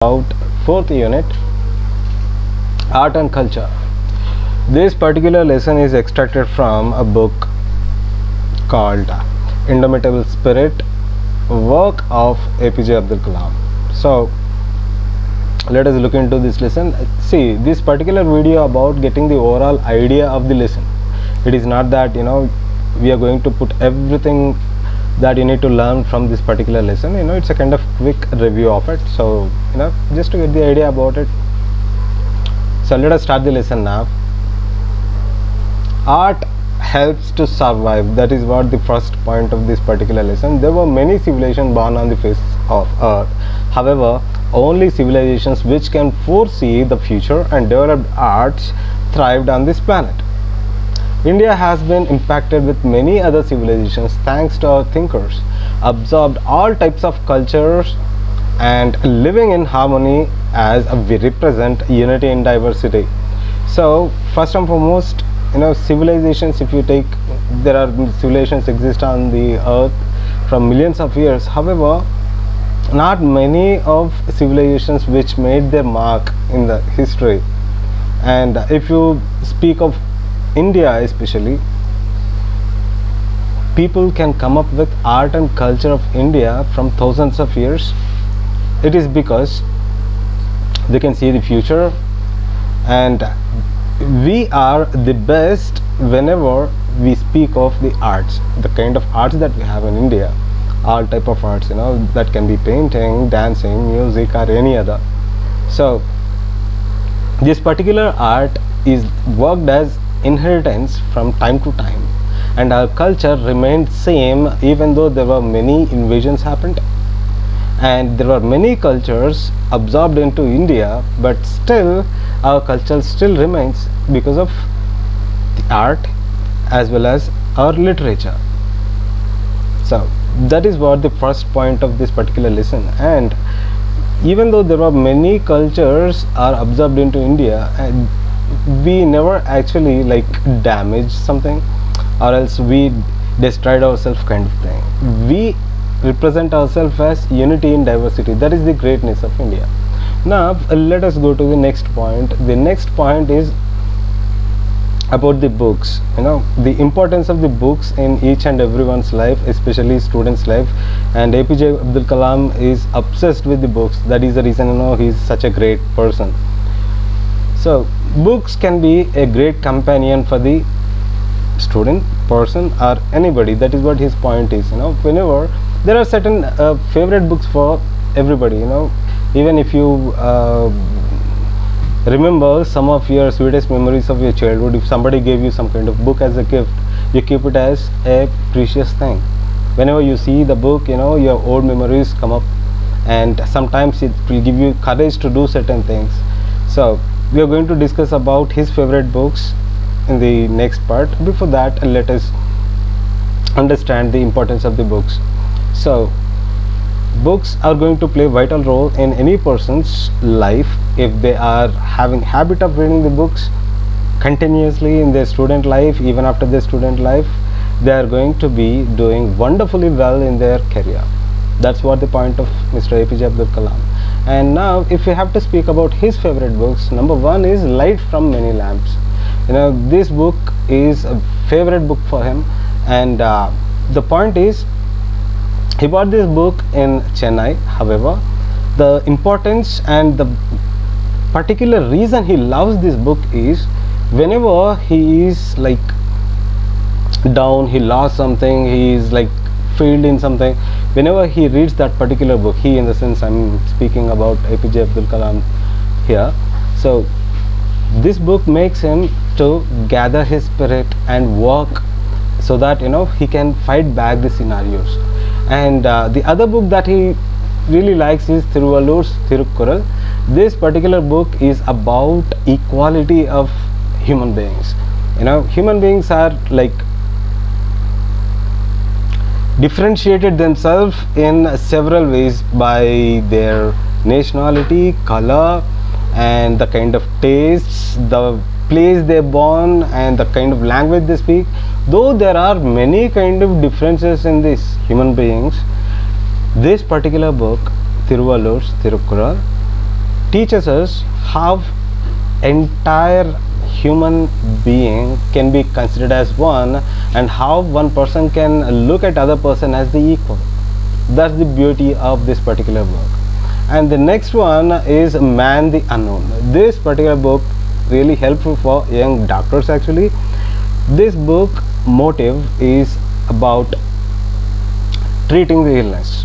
About fourth unit, art and culture. This particular lesson is extracted from a book called Indomitable Spirit, work of APJ Abdul Kalam. So let us look into this lesson. See, this particular video about getting the overall idea of the lesson. It is not that we are going to put everything that you need to learn from this particular lesson. It's a kind of quick review of it, so just to get the idea about it. So let us start the lesson now. Art helps to survive. That is what the first point of this particular lesson. There were many civilizations born on the face of earth. However, only civilizations which can foresee the future and developed arts thrived on this planet. India has been impacted with many other civilizations thanks to our thinkers, absorbed all types of cultures and living in harmony as we represent unity in diversity. So first and foremost, civilizations, if you take, there are civilizations exist on the earth from millions of years. However, not many of civilizations which made their mark in the history. And if you speak of India especially, people can come up with art and culture of India from thousands of years. It is because they can see the future, and we are the best whenever we speak of the arts, the kind of arts that we have in India, all type of arts, that can be painting, dancing, music, or any other. So this particular art is worked as inheritance from time to time, and our culture remained same even though there were many invasions happened and there were many cultures absorbed into India, but still our culture still remains because of the art as well as our literature. So that is what the first point of this particular lesson. And even though there were many cultures are absorbed into India, and we never actually damaged something or else we destroyed ourselves kind of thing. We represent ourselves as unity in diversity. That is the greatness of India. Now let us go to the next point. The next point is about the books. The importance of the books in each and everyone's life, especially students' life. And APJ Abdul Kalam is obsessed with the books. That is the reason he is such a great person. So books can be a great companion for the student, person, or anybody. That is what his point is. Whenever there are certain favorite books for everybody. Even if you remember some of your sweetest memories of your childhood, if somebody gave you some kind of book as a gift, you keep it as a precious thing. Whenever you see the book, your old memories come up, and sometimes it will give you courage to do certain things. So we are going to discuss about his favorite books in the next part. Before that, let us understand the importance of the books. So books are going to play a vital role in any person's life if they are having habit of reading the books continuously in their student life. Even after their student life, they are going to be doing wonderfully well in their career. That's what the point of Mr. APJ Abdul Kalam. And now if we have to speak about his favorite books, number one is Light from Many Lamps. This book is a favorite book for him, and the point is, he bought this book in Chennai. However, the importance and the particular reason he loves this book is whenever he is down, he lost something, he is failed in something, whenever he reads that particular book, he, in the sense I'm speaking about APJ Abdul Kalam here. So this book makes him to gather his spirit and work so that he can fight back the scenarios. And the other book that he really likes is Thiruvallur's Thirukkural. This particular book is about equality of human beings. Human beings are differentiated themselves in several ways by their nationality, color, and the kind of tastes, the place they're born, and the kind of language they speak. Though there are many kind of differences in these human beings, this particular book, Thiruvallur's Thirukkural, teaches us how entire human being can be considered as one, and how one person can look at other person as the equal. That's the beauty of this particular book. And the next one is Man the Unknown. This particular book really helpful for young doctors actually. This book motive is about treating the illness.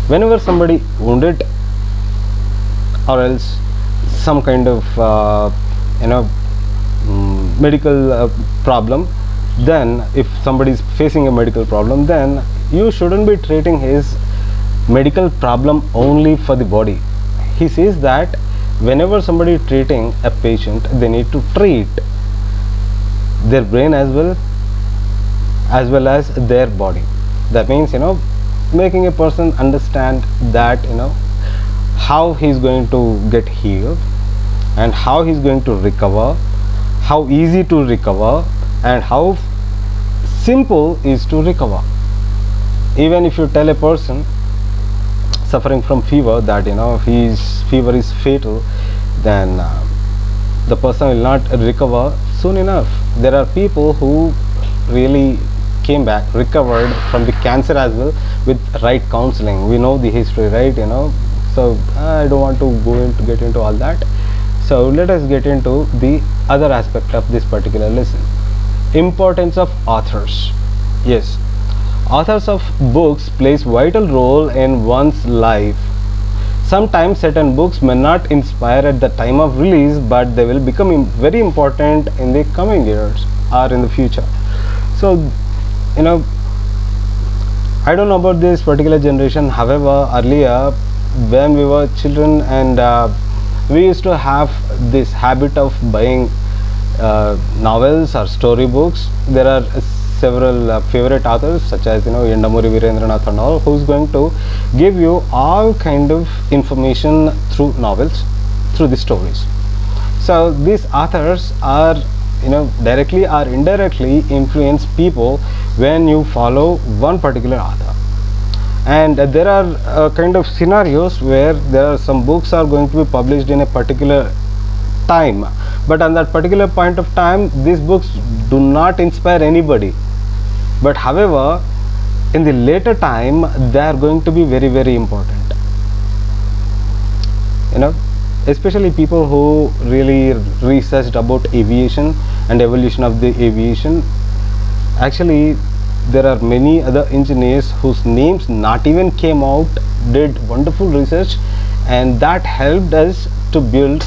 Whenever somebody wounded or else some kind of medical problem, then if somebody is facing a medical problem, then you shouldn't be treating his medical problem only for the body. He says that whenever somebody treating a patient, they need to treat their brain as well as their body. That means making a person understand that how he's going to get healed and how he's going to recover, how easy to recover and how simple is to recover. Even if you tell a person suffering from fever that his fever is fatal, then the person will not recover soon enough. There are people who really came back, recovered from the cancer as well with right counseling. We know the history, right? So I don't want to get into all that. So let us get into the other aspect of this particular lesson. Importance of authors. Yes, authors of books plays vital role in one's life. Sometimes certain books may not inspire at the time of release, but they will become very important in the coming years or in the future. So I don't know about this particular generation. However, earlier when we were children and we used to have this habit of buying novels or storybooks. There are several favorite authors such as Yandamuri Virendranath and all, who's going to give you all kind of information through novels, through the stories. So these authors are directly or indirectly influence people when you follow one particular author. And there are kind of scenarios where there are some books are going to be published in a particular time, but on that particular point of time these books do not inspire anybody, but however in the later time they are going to be very, very important. Especially people who really researched about aviation and evolution of the aviation. Actually there are many other engineers whose names not even came out, did wonderful research, and that helped us to build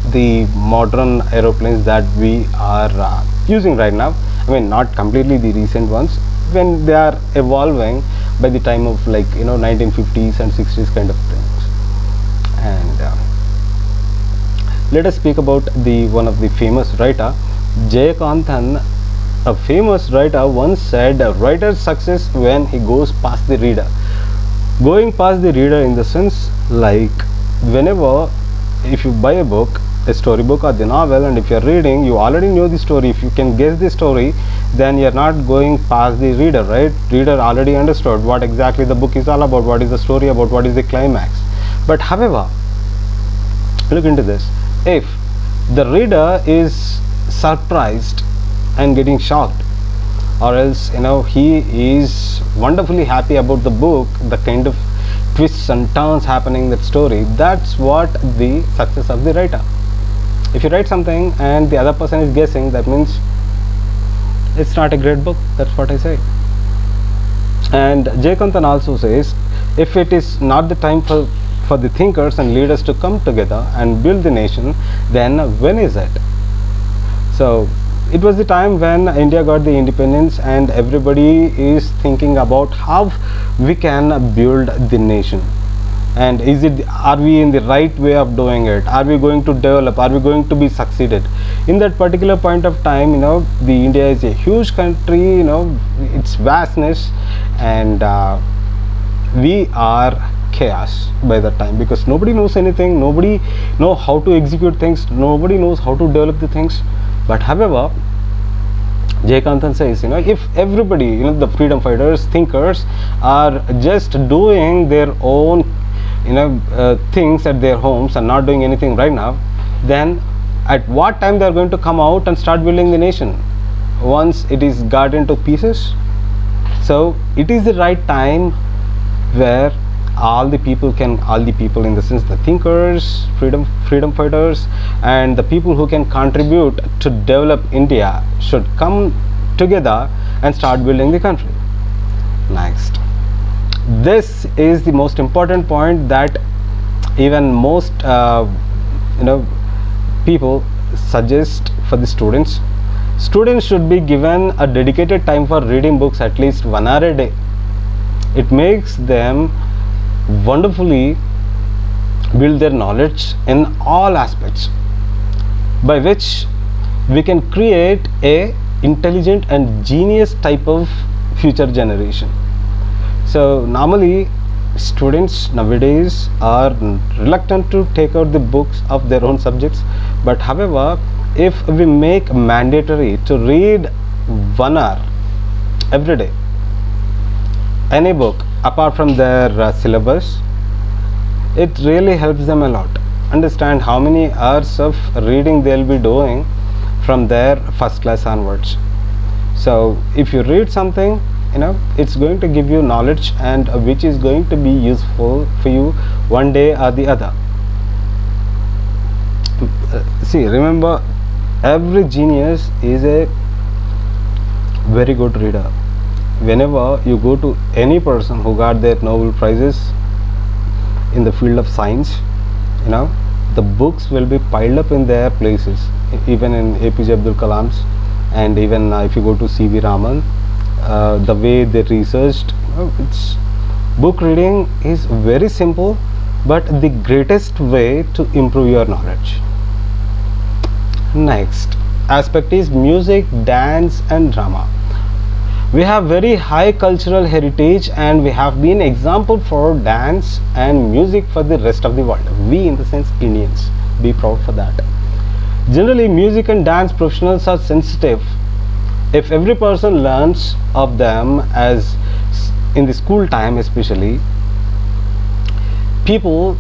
the modern aeroplanes that we are using right now. I mean, not completely the recent ones, when they are evolving by the time of 1950s and 60s kind of things. And let us speak about the one of the famous writer, Jayakanthan. A famous writer once said, a writer's success when he goes past the reader. Going past the reader in the sense like whenever, if you buy a book, a storybook or the novel, and if you are reading, you already know the story. If you can guess the story, then you are not going past the reader, right? Reader already understood what exactly the book is all about, what is the story about, what is the climax. But however, look into this. If the reader is surprised and getting shocked, or else he is wonderfully happy about the book, the kind of twists and turns happening in that story, that's what the success of the writer. If you write something and the other person is guessing, that means it's not a great book. That's what I say. And Jayakanthan also says, if it is not the time for the thinkers and leaders to come together and build the nation, then when is it? So it was the time when India got the independence, and everybody is thinking about how we can build the nation. And are we in the right way of doing it? Are we going to develop? Are we going to be succeeded? In that particular point of time, the India is a huge country, its vastness, and we are chaos by that time, because nobody knows anything, nobody knows how to execute things, nobody knows how to develop the things. But however, Jayakanthan says, if everybody, the freedom fighters, thinkers are just doing their own things at their homes and not doing anything right now, then at what time they are going to come out and start building the nation once it is got into pieces? So it is the right time where all the people in the sense the thinkers, freedom fighters, and the people who can contribute to develop India should come together and start building the country. Next, this is the most important point that even most people suggest for the students. Students should be given a dedicated time for reading books at least 1 hour a day. It makes them wonderfully build their knowledge in all aspects, by which we can create a intelligent and genius type of future generation. So normally students nowadays are reluctant to take out the books of their own subjects, but however, if we make mandatory to read 1 hour every day any book apart from their syllabus, it really helps them a lot. Understand how many hours of reading they'll be doing from their first class onwards. So if you read something, it's going to give you knowledge, and which is going to be useful for you one day or the other. See, remember, every genius is a very good reader. Whenever you go to any person who got their Nobel Prizes in the field of science, the books will be piled up in their places, even in APJ Abdul Kalam's, and even if you go to C.V. Raman, the way they researched, it's book reading is very simple, but the greatest way to improve your knowledge. Next aspect is music, dance and drama. We have very high cultural heritage, and we have been example for dance and music for the rest of the world. We, in the sense Indians, be proud for that. Generally, music and dance professionals are sensitive. If every person learns of them, as in the school time especially, people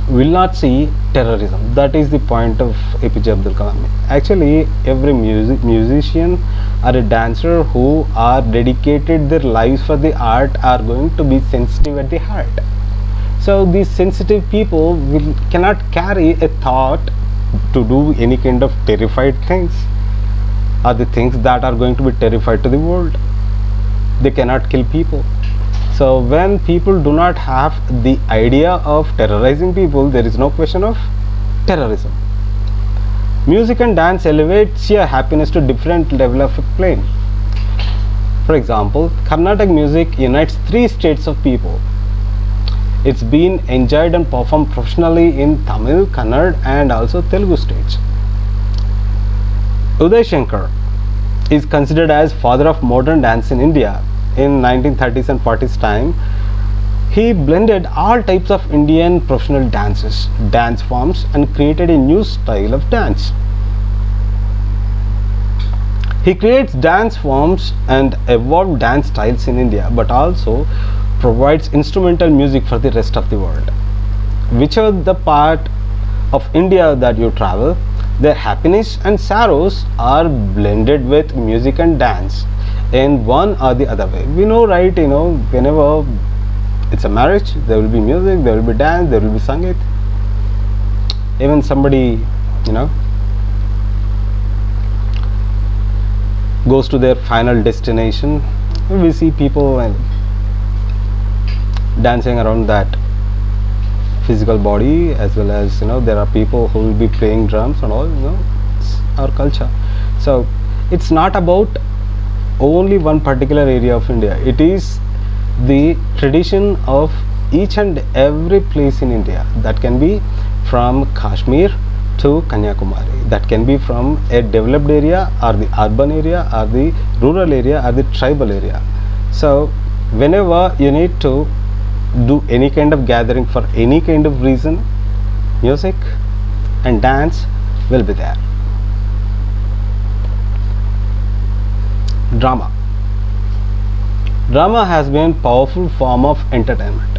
will not see terrorism. That is the point of APJ Abdul Kalam. Actually, every musician or a dancer who are dedicated their lives for the art are going to be sensitive at the heart. So these sensitive people cannot carry a thought to do any kind of terrified things, or the things that are going to be terrified to the world. They cannot kill people. So when people do not have the idea of terrorizing people, there is no question of terrorism. Music and dance elevates your happiness to different level of plane. For example, Carnatic music unites 3 states of people. It's been enjoyed and performed professionally in Tamil, Kannada and also Telugu states. Uday Shankar is considered as father of modern dance in India. In 1930s and 40s time, he blended all types of Indian professional dance forms, and created a new style of dance. He creates dance forms and evolved dance styles in India, but also provides instrumental music for the rest of the world. Whichever the part of India that you travel, their happiness and sorrows are blended with music and dance in one or the other way. We know, right? Whenever it's a marriage, there will be music, there will be dance, there will be sangeet. Even somebody, goes to their final destination, we see people dancing around that physical body, as well as there are people who will be playing drums and all. It's our culture. So it's not about only one particular area of India. It is the tradition of each and every place in India. That can be from Kashmir to Kanyakumari. That can be from a developed area, or the urban area, or the rural area, or the tribal area. So whenever you need to do any kind of gathering for any kind of reason, music and dance will be there. Drama has been a powerful form of entertainment.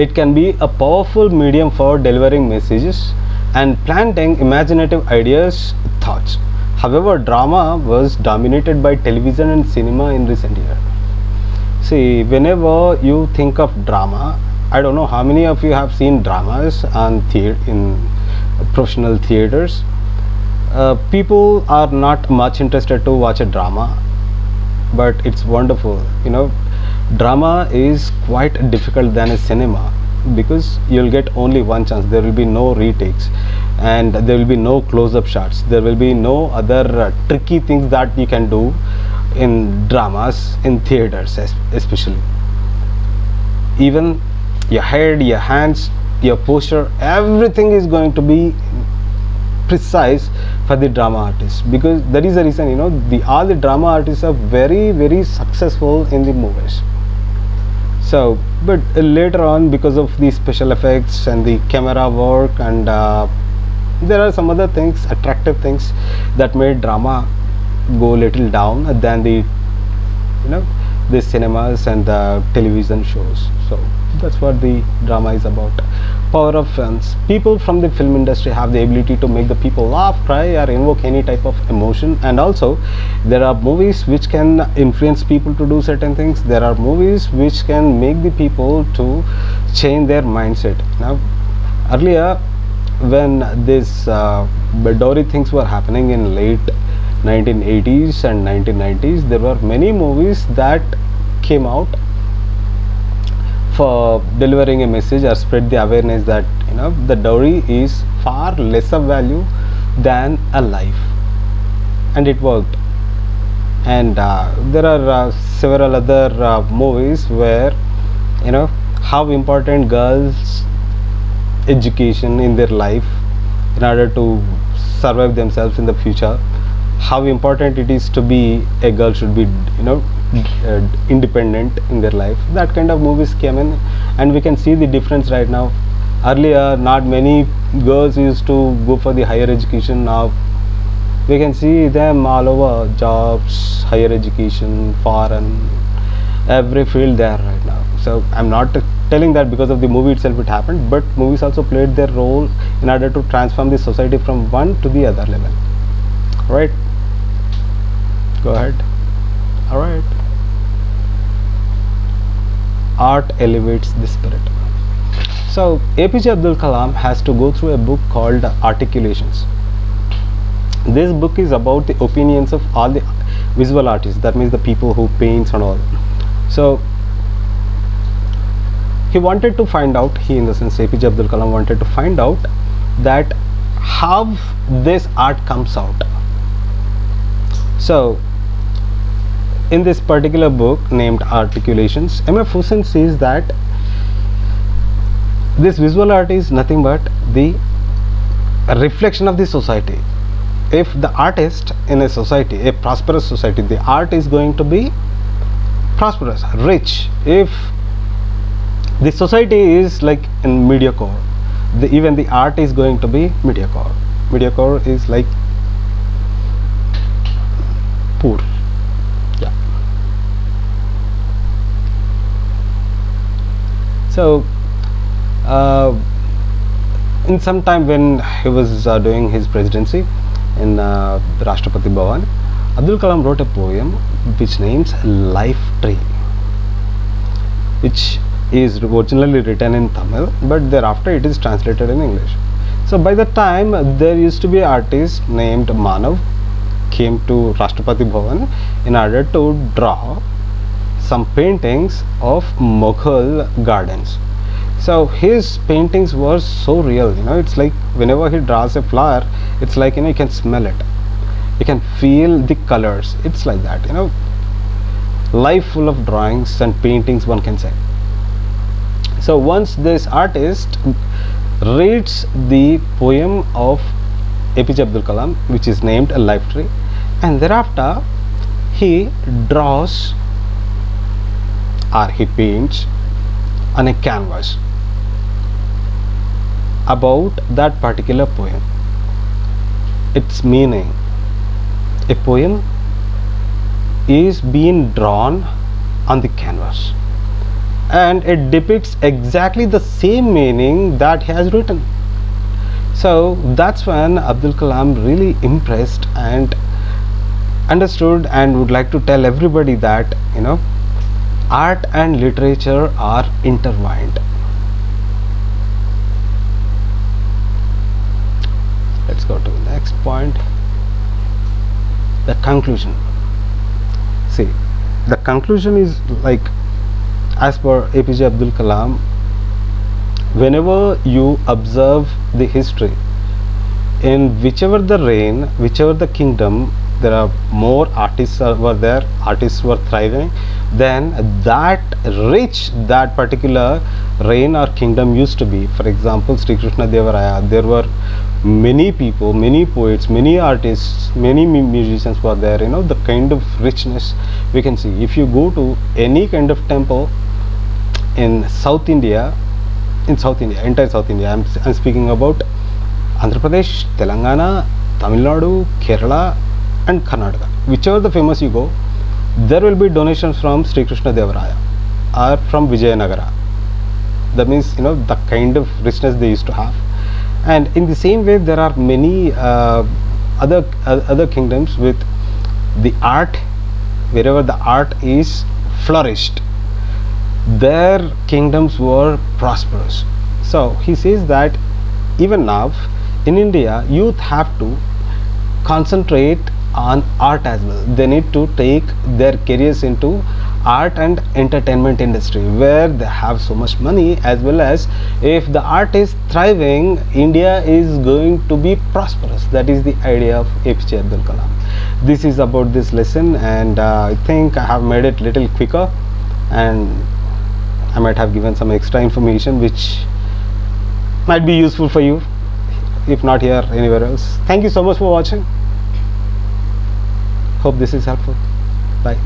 It can be a powerful medium for delivering messages and planting imaginative ideas, thoughts. However, drama was dominated by television and cinema in recent years. See, whenever you think of drama, I don't know how many of you have seen dramas on in professional theaters. People are not much interested to watch a drama, but it's wonderful. Drama is quite difficult than a cinema, because you'll get only one chance. There will be no retakes, and there will be no close-up shots. There will be no other tricky things that you can do in dramas in theaters, especially. Even your head, your hands, your posture, everything is going to be precise for the drama artist, because that is the reason all the drama artists are very, very successful in the movies. So, but later on, because of the special effects and the camera work, and there are some other things, attractive things, that made drama go little down than the cinemas and the television shows. So that's what the drama is about. Power of films. People from the film industry have the ability to make the people laugh, cry, or invoke any type of emotion. And also, there are movies which can influence people to do certain things. There are movies which can make the people to change their mindset. Now, earlier, when this Dowry things were happening in late 1980s and 1990s, there were many movies that came out for delivering a message or spread the awareness that the dowry is far lesser value than a life, and it worked. And there are several other movies where how important girls' education in their life in order to survive themselves in the future, how important it is to be a girl should be independent in their life. That kind of movies came in, and we can see the difference right now. Earlier, not many girls used to go for the higher education. Now we can see them all over, jobs, higher education, foreign, every field there right now. So I'm not telling that because of the movie itself it happened, but movies also played their role in order to transform the society from one to the other level. Right? Go ahead. All right. Art elevates the spirit. So APJ Abdul Kalam has to go through a book called Articulations. This book is about the opinions of all the visual artists, that means the people who paints and all. So he wanted to find out, in the sense APJ Abdul Kalam wanted to find out that how this art comes out. So in this particular book named Articulations, M.F. Hussain says that this visual art is nothing but the reflection of the society. If the artist in a society, a prosperous society, the art is going to be prosperous, rich. If the society is like in mediocre, even the art is going to be mediocre. Mediocre is like poor. Yeah. So in some time when he was doing his presidency in Rashtrapati Bhavan, Abdul Kalam wrote a poem which names Life Tree, which is originally written in Tamil, but thereafter it is translated in English. So by the time, there used to be an artist named Manav came to Rashtrapati Bhavan in order to draw some paintings of Mughal gardens. So his paintings were so real, it's like whenever he draws a flower, it's like you can smell it, you can feel the colors. It's like that, life full of drawings and paintings, one can say. So once this artist reads the poem of APJ Abdul Kalam, which is named A Life Tree, and thereafter he draws or he paints on a canvas about that particular poem, its meaning. A poem is being drawn on the canvas, and it depicts exactly the same meaning that he has written. So that's when Abdul Kalam really impressed and understood and would like to tell everybody that, you know, art and literature are intertwined. Let's go to the next point, the conclusion. See, the conclusion is like, as per APJ Abdul Kalam, whenever you observe the history, in whichever the reign, whichever the kingdom, there are more artists were there, artists were thriving, then that rich that particular reign or kingdom used to be. For example, Sri Krishna Deva Raya, there were many people, many poets, many artists, many musicians were there. You know, the kind of richness we can see. If you go to any kind of temple in South India, entire South India, I'm speaking about Andhra Pradesh, Telangana, Tamil Nadu, Kerala and Karnataka. Whichever the famous you go, there will be donations from Sri Krishna Deva Raya or from Vijayanagara. That means, you know, the kind of richness they used to have. And in the same way, there are many other kingdoms with the art, wherever the art is flourished, their kingdoms were prosperous. So he says that even now in India, youth have to concentrate on art as well. They need to take their careers into art and entertainment industry, where they have so much money, as well as if the art is thriving, India is going to be prosperous. That is the idea of APJ Abdul Kalam. This is about this lesson, and I think I have made it little quicker, and I might have given some extra information which might be useful for you, if not here, anywhere else. Thank you so much for watching. Hope this is helpful. Bye.